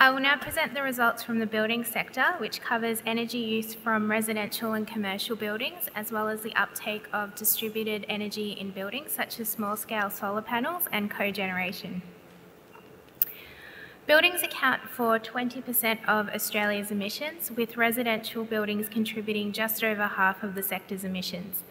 I will now present the results from the building sector, which covers energy use from residential and commercial buildings, as well as the uptake of distributed energy in buildings, such as small-scale solar panels and cogeneration. Buildings account for 20% of Australia's emissions, with residential buildings contributing just over half of the sector's emissions.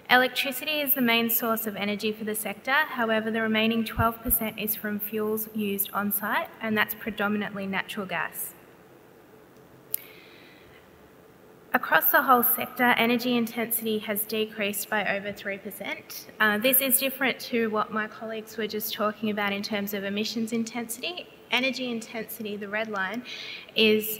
Electricity is the main source of energy for the sector. However, the remaining 12% is from fuels used on-site, and that's predominantly natural gas. Across the whole sector, energy intensity has decreased by over 3%. This is different to what my colleagues were just talking about in terms of emissions intensity. Energy intensity, the red line, is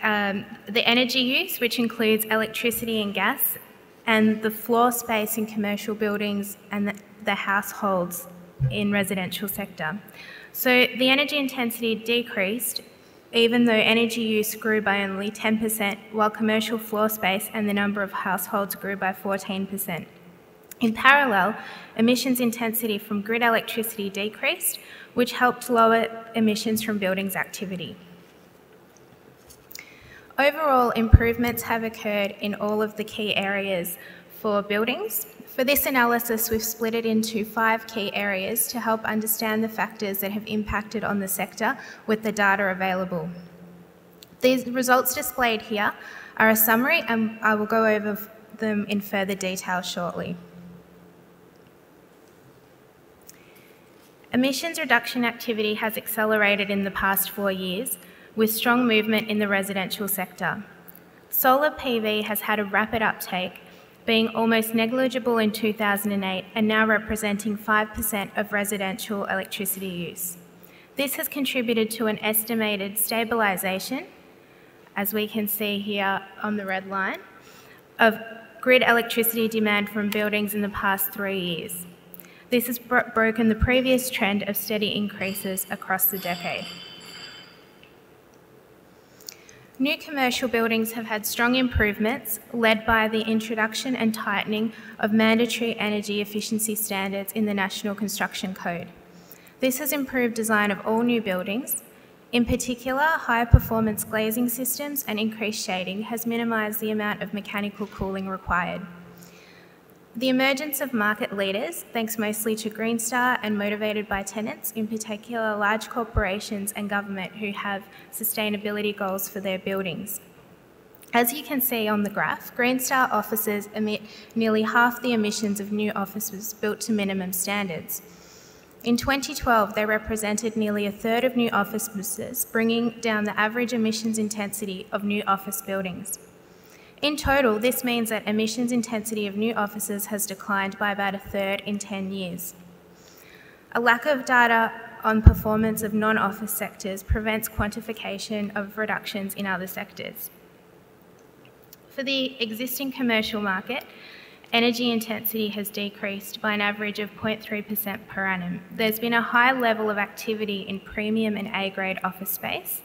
the energy use, which includes electricity and gas, and the floor space in commercial buildings and the households in residential sector. So the energy intensity decreased even though energy use grew by only 10%, while commercial floor space and the number of households grew by 14%. In parallel, emissions intensity from grid electricity decreased, which helped lower emissions from buildings activity. Overall, improvements have occurred in all of the key areas for buildings. For this analysis, we've split it into 5 key areas to help understand the factors that have impacted on the sector with the data available. These results displayed here are a summary, and I will go over them in further detail shortly. Emissions reduction activity has accelerated in the past 4 years, with strong movement in the residential sector. Solar PV has had a rapid uptake, being almost negligible in 2008 and now representing 5% of residential electricity use. This has contributed to an estimated stabilisation, as we can see here on the red line, of grid electricity demand from buildings in the past 3 years. This has broken the previous trend of steady increases across the decade. New commercial buildings have had strong improvements, led by the introduction and tightening of mandatory energy efficiency standards in the National Construction Code. This has improved design of all new buildings. In particular, higher performance glazing systems and increased shading has minimised the amount of mechanical cooling required. The emergence of market leaders, thanks mostly to Green Star and motivated by tenants, in particular large corporations and government who have sustainability goals for their buildings. As you can see on the graph, Green Star offices emit nearly half the emissions of new offices built to minimum standards. In 2012, they represented nearly a third of new offices, bringing down the average emissions intensity of new office buildings. In total, this means that emissions intensity of new offices has declined by about a third in 10 years. A lack of data on performance of non-office sectors prevents quantification of reductions in other sectors. For the existing commercial market, energy intensity has decreased by an average of 0.3% per annum. There's been a high level of activity in premium and A-grade office space.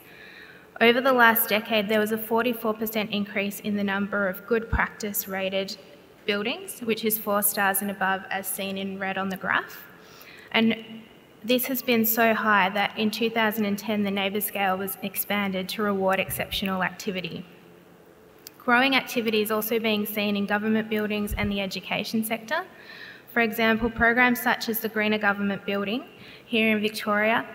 Over the last decade, there was a 44% increase in the number of good practice rated buildings, which is 4 stars and above, as seen in red on the graph. And this has been so high that in 2010, the neighbour scale was expanded to reward exceptional activity. Growing activity is also being seen in government buildings and the education sector. For example, programs such as the Greener Government Building here in Victoria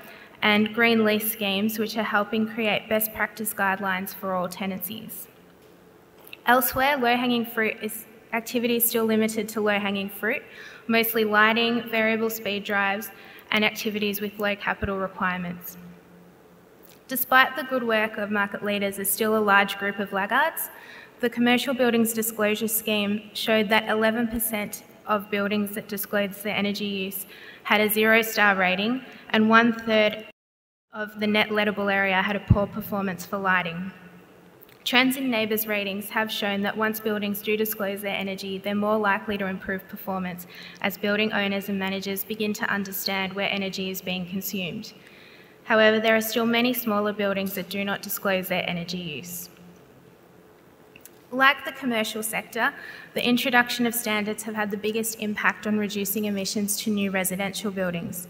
and green lease schemes, which are helping create best practice guidelines for all tenancies. Elsewhere, low-hanging fruit activity is still limited to low-hanging fruit, mostly lighting, variable speed drives, and activities with low capital requirements. Despite the good work of market leaders, there's still a large group of laggards. The Commercial Buildings Disclosure Scheme showed that 11% of buildings that disclosed their energy use had a 0-star rating, and 1/3 of the net lettable area had a poor performance for lighting. Trends in neighbours ratings have shown that once buildings do disclose their energy, they're more likely to improve performance as building owners and managers begin to understand where energy is being consumed. However, there are still many smaller buildings that do not disclose their energy use. Like the commercial sector, the introduction of standards have had the biggest impact on reducing emissions to new residential buildings.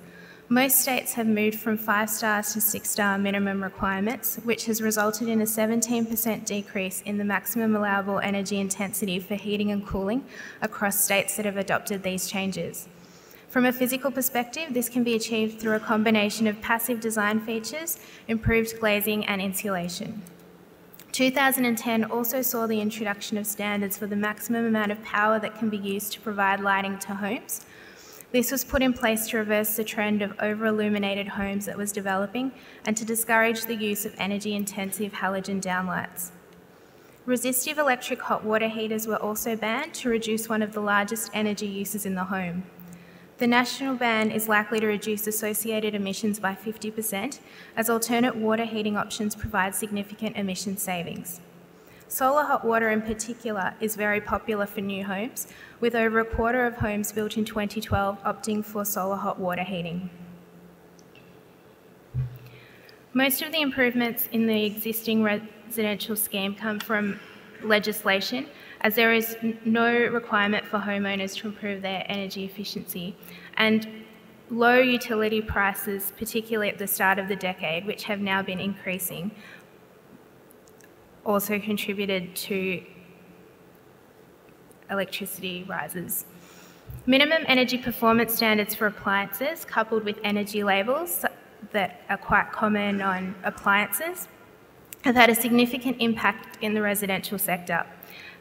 Most states have moved from 5-star to 6-star minimum requirements, which has resulted in a 17% decrease in the maximum allowable energy intensity for heating and cooling across states that have adopted these changes. From a physical perspective, this can be achieved through a combination of passive design features, improved glazing, and insulation. 2010 also saw the introduction of standards for the maximum amount of power that can be used to provide lighting to homes. This was put in place to reverse the trend of over-illuminated homes that was developing and to discourage the use of energy-intensive halogen downlights. Resistive electric hot water heaters were also banned to reduce one of the largest energy uses in the home. The national ban is likely to reduce associated emissions by 50%, as alternate water heating options provide significant emission savings. Solar hot water in particular is very popular for new homes, with over a quarter of homes built in 2012 opting for solar hot water heating. Most of the improvements in the existing residential scheme come from legislation, as there is no requirement for homeowners to improve their energy efficiency, and low utility prices, particularly at the start of the decade, which have now been increasing, also contributed to electricity rises. Minimum energy performance standards for appliances, coupled with energy labels that are quite common on appliances, have had a significant impact in the residential sector.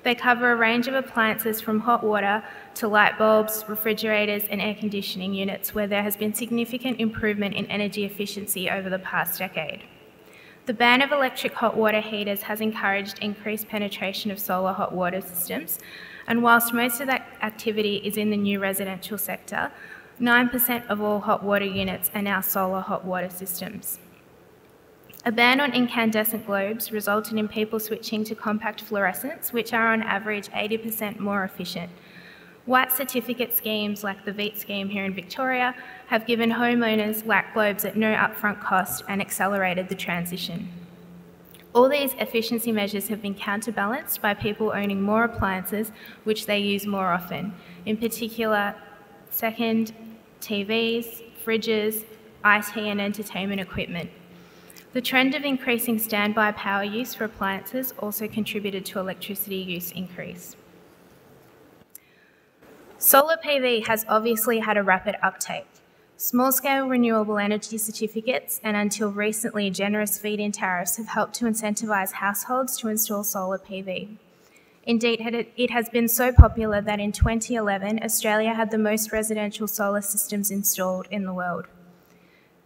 They cover a range of appliances from hot water to light bulbs, refrigerators, and air conditioning units, where there has been significant improvement in energy efficiency over the past decade. The ban of electric hot water heaters has encouraged increased penetration of solar hot water systems, and whilst most of that activity is in the new residential sector, 9% of all hot water units are now solar hot water systems. A ban on incandescent globes resulted in people switching to compact fluorescents, which are on average 80% more efficient. White certificate schemes like the VEET scheme here in Victoria have given homeowners LAC globes at no upfront cost and accelerated the transition. All these efficiency measures have been counterbalanced by people owning more appliances which they use more often, in particular second TVs, fridges, IT and entertainment equipment. The trend of increasing standby power use for appliances also contributed to electricity use increase. Solar PV has obviously had a rapid uptake. Small-scale renewable energy certificates and until recently generous feed-in tariffs have helped to incentivise households to install solar PV. Indeed, it has been so popular that in 2011, Australia had the most residential solar systems installed in the world.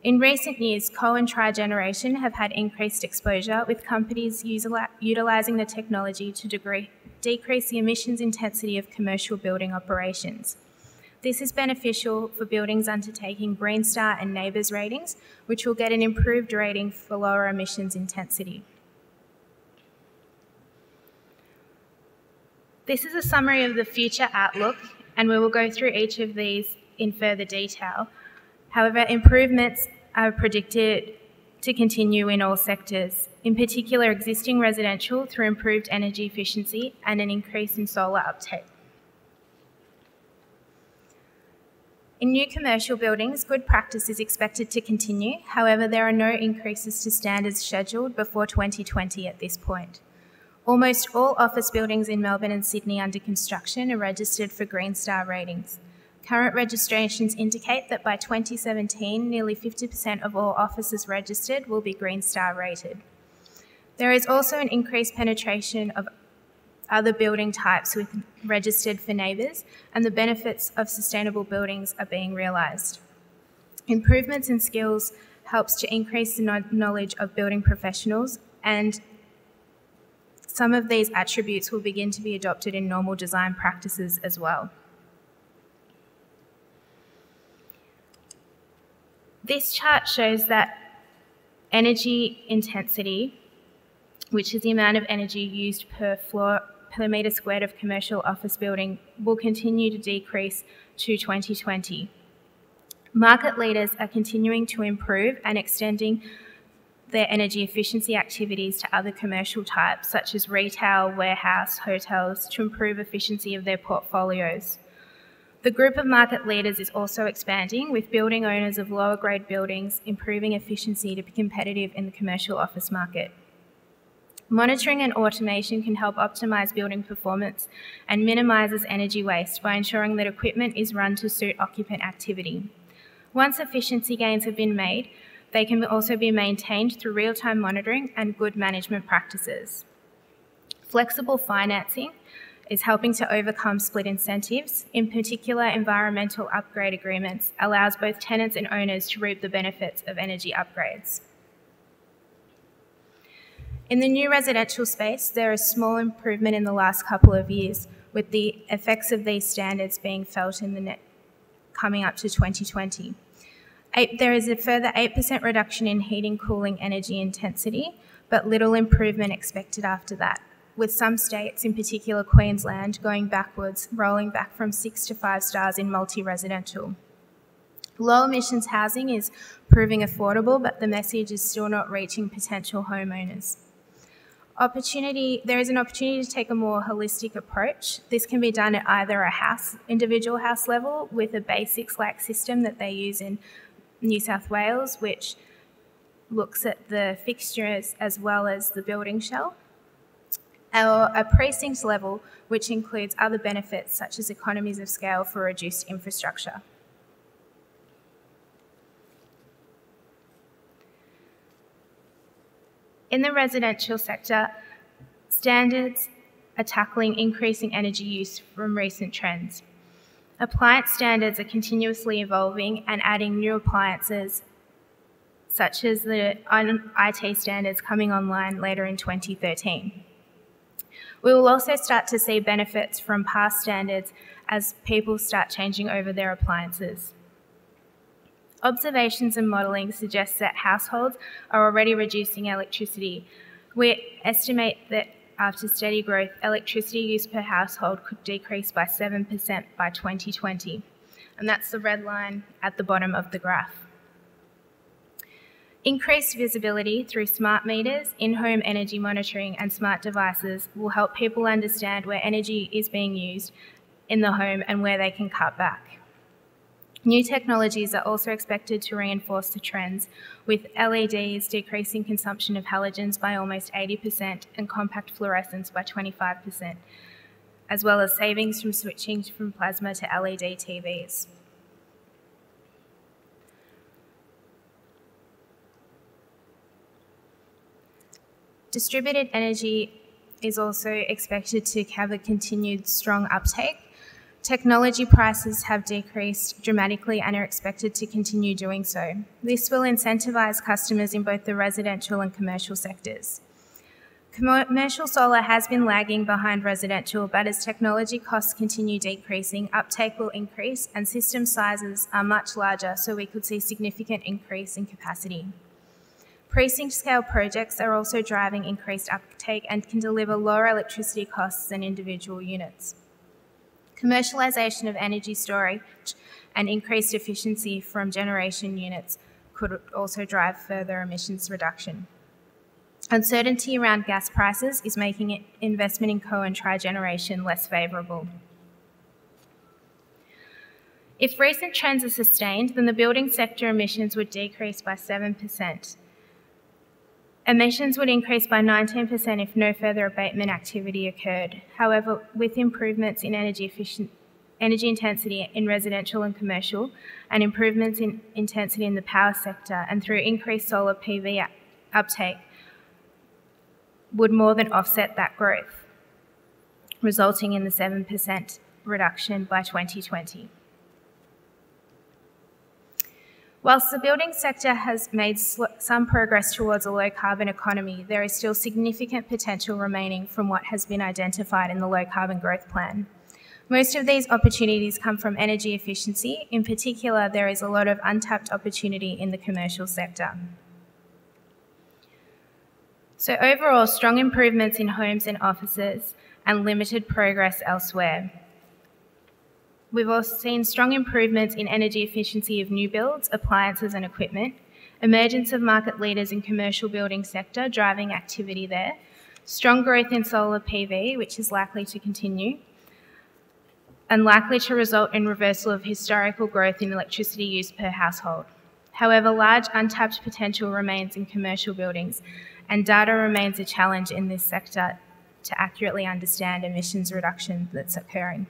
In recent years, co and tri-generation have had increased exposure, with companies utilising the technology to decrease the emissions intensity of commercial building operations. This is beneficial for buildings undertaking Green Star and NABERS ratings, which will get an improved rating for lower emissions intensity. This is a summary of the future outlook, and we will go through each of these in further detail. However, improvements are predicted to continue in all sectors, in particular existing residential through improved energy efficiency and an increase in solar uptake. In new commercial buildings, good practice is expected to continue. However, there are no increases to standards scheduled before 2020 at this point. Almost all office buildings in Melbourne and Sydney under construction are registered for Green Star ratings. Current registrations indicate that by 2017, nearly 50% of all offices registered will be Green Star rated. There is also an increased penetration of other building types with registered for NABERS, and the benefits of sustainable buildings are being realised. Improvements in skills helps to increase the knowledge of building professionals, and some of these attributes will begin to be adopted in normal design practices as well. This chart shows that energy intensity, which is the amount of energy used per metre squared of commercial office building, will continue to decrease to 2020. Market leaders are continuing to improve and extending their energy efficiency activities to other commercial types, such as retail, warehouse, hotels, to improve efficiency of their portfolios. The group of market leaders is also expanding, with building owners of lower grade buildings improving efficiency to be competitive in the commercial office market. Monitoring and automation can help optimise building performance and minimises energy waste by ensuring that equipment is run to suit occupant activity. Once efficiency gains have been made, they can also be maintained through real-time monitoring and good management practices. Flexible financing is helping to overcome split incentives. In particular, environmental upgrade agreements allows both tenants and owners to reap the benefits of energy upgrades. In the new residential space, there is small improvement in the last couple of years, with the effects of these standards being felt in the coming up to 2020. There is a further 8% reduction in heating, cooling, energy intensity, but little improvement expected after that, with some states, in particular Queensland, going backwards, rolling back from 6 to 5 stars in multi-residential. Low emissions housing is proving affordable, but the message is still not reaching potential homeowners. There is an opportunity to take a more holistic approach. This can be done at either a individual house level with a basics-like system that they use in New South Wales, which looks at the fixtures as well as the building shell, or a precinct level, which includes other benefits such as economies of scale for reduced infrastructure. In the residential sector, standards are tackling increasing energy use from recent trends. Appliance standards are continuously evolving and adding new appliances, such as the IT standards coming online later in 2013. We will also start to see benefits from past standards as people start changing over their appliances. Observations and modelling suggest that households are already reducing electricity. We estimate that after steady growth, electricity use per household could decrease by 7% by 2020, and that's the red line at the bottom of the graph. Increased visibility through smart meters, in-home energy monitoring and smart devices will help people understand where energy is being used in the home and where they can cut back. New technologies are also expected to reinforce the trends, with LEDs decreasing consumption of halogens by almost 80% and compact fluorescence by 25%, as well as savings from switching from plasma to LED TVs. Distributed energy is also expected to have a continued strong uptake. Technology prices have decreased dramatically and are expected to continue doing so. This will incentivise customers in both the residential and commercial sectors. Commercial solar has been lagging behind residential, but as technology costs continue decreasing, uptake will increase and system sizes are much larger, so we could see significant increase in capacity. Precinct-scale projects are also driving increased uptake and can deliver lower electricity costs than individual units. Commercialisation of energy storage and increased efficiency from generation units could also drive further emissions reduction. Uncertainty around gas prices is making investment in co- and tri-generation less favourable. If recent trends are sustained, then the building sector emissions would decrease by 7%. Emissions would increase by 19% if no further abatement activity occurred. However, with improvements in energy intensity in residential and commercial, and improvements in intensity in the power sector, and through increased solar PV uptake, would more than offset that growth, resulting in the 7% reduction by 2020. Whilst the building sector has made some progress towards a low-carbon economy, there is still significant potential remaining from what has been identified in the low-carbon growth plan. Most of these opportunities come from energy efficiency. In particular, there is a lot of untapped opportunity in the commercial sector. So overall, strong improvements in homes and offices and limited progress elsewhere. We've also seen strong improvements in energy efficiency of new builds, appliances and equipment, emergence of market leaders in commercial building sector driving activity there, strong growth in solar PV, which is likely to continue, and likely to result in reversal of historical growth in electricity use per household. However, large untapped potential remains in commercial buildings, and data remains a challenge in this sector to accurately understand emissions reduction that's occurring.